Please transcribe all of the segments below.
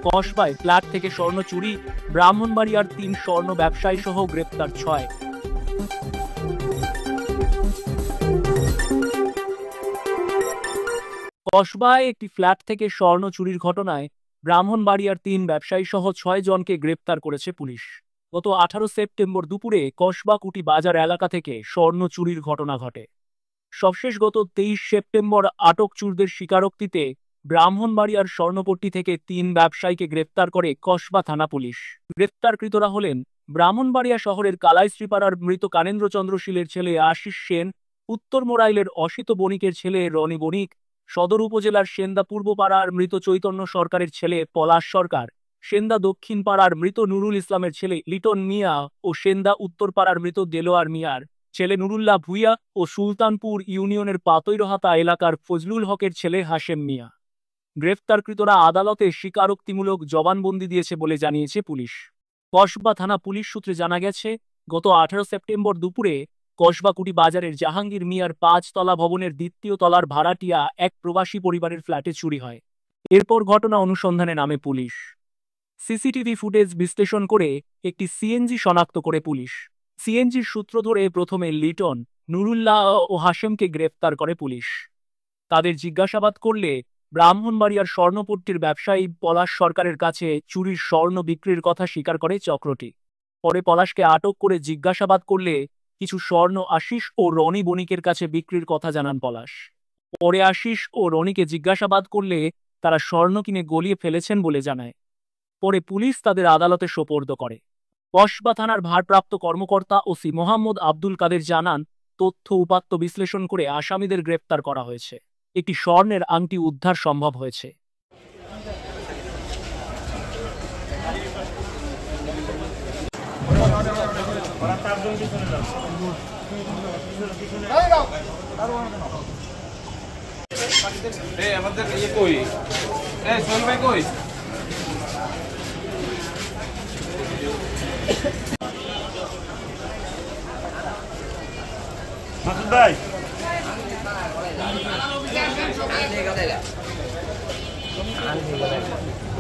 কসবায় flat থেকে স্বর্ণ চুরি, ব্রাহ্মণবাড়িয়ার ৩ স্বর্ণ ব্যবসায়ী সহ গ্রেপ্তার ৬। কসবায় একটি ফ্ল্যাট থেকে স্বর্ণ চুরির ঘটনায় ব্রাহ্মণবাড়িয়ার ৩ ব্যবসায়ী সহ ৬ জনকে গ্রেপ্তার করেছে পুলিশ। গত ১৮ সেপ্টেম্বর দুপুরে কসবা কুটি বাজার এলাকা থেকে স্বর্ণ চুরির ঘটনা ঘটে। সবশেষ গত ২৩ সেপ্টেম্বর আটক চোরদের স্বীকারোক্তিতে ব্রাহ্মণবাড়িয়ার স্বর্ণপট্টি থেকে ৩ ব্যবসায়ীকে গ্রেপ্তার করে কসবা থানা পুলিশ। গ্রেপ্তারকৃতরা হলেন ব্রাহ্মণবাড়িয়া শহরের কালাইশ্রীপাড়ার মৃত কানেন্দ্রচন্দ্র শীলের ছেলে আশিস সেন, উত্তর মোরাইলের অসিত বণিকের ছেলে রনি বণিক, সদর উপজেলার সেন্দা পূর্বপাড়ার মৃত চৈতন্য সরকারের ছেলে পলাশ সরকার, সেন্দা দক্ষিণ পাড়ার মৃত নুরুল ইসলামের ছেলে লিটন মিয়া ও সেন্দা উত্তর পাড়ার মৃত দেলোয়ার মিয়ার ছেলে নুরুল্লাহ ভুইয়া ও সুলতানপুর ইউনিয়নের পাতৈরহাতা এলাকার ফজলুল হকের ছেলে হাশেম মিয়া। গ্রেফতারকৃতরা আদালতে স্বীকারোক্তিমূলক জবানবন্দি দিয়েছে বলে জানিয়েছে পুলিশ। কসবা থানা পুলিশ সূত্রে জানা গেছে, গত ১৮ সেপ্টেম্বর দুপুরে কসবাকুটি বাজারের জাহাঙ্গীর মিয়ার ৫ তলা ভবনের ২য় তলার ভাড়াটিয়া এক প্রবাসী পরিবারের ফ্ল্যাটে চুরি হয়। এরপর ঘটনা অনুসন্ধানে নামে পুলিশ। সিসিটিভি ফুটেজ বিশ্লেষণ করে একটি সিএনজি শনাক্ত করে পুলিশ। সিএনজির সূত্র ধরে প্রথমে লিটন, নুরুল্লাহ ও হাশেমকে গ্রেফতার করে পুলিশ। তাদের জিজ্ঞাসাবাদ করলে ব্রাহ্মণবাড়িয়ার স্বর্ণপট্টির ব্যবসায়ী পলাশ সরকারের কাছে চুরির স্বর্ণ বিক্রির কথা স্বীকার করে চক্রটি। পরে পলাশকে আটক করে জিজ্ঞাসাবাদ করলে কিছু স্বর্ণ আশিস ও রনি বণিকের কাছে বিক্রির কথা জানান পলাশ। পরে আশিস ও রনিকে জিজ্ঞাসাবাদ করলে তারা স্বর্ণ কিনে গলিয়ে ফেলেছেন বলে জানায়। পরে পুলিশ তাদের আদালতে সোপর্দ করে। কসবা থানার ভারপ্রাপ্ত কর্মকর্তা ওসি মোহাম্মদ আব্দুল কাদের জানান, তথ্য উপাত্ত বিশ্লেষণ করে আসামিদের গ্রেপ্তার করা হয়েছে। একটি স্বর্ণের আংটি উদ্ধার সম্ভব হয়েছে। মাসুদ ভাই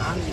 আনছি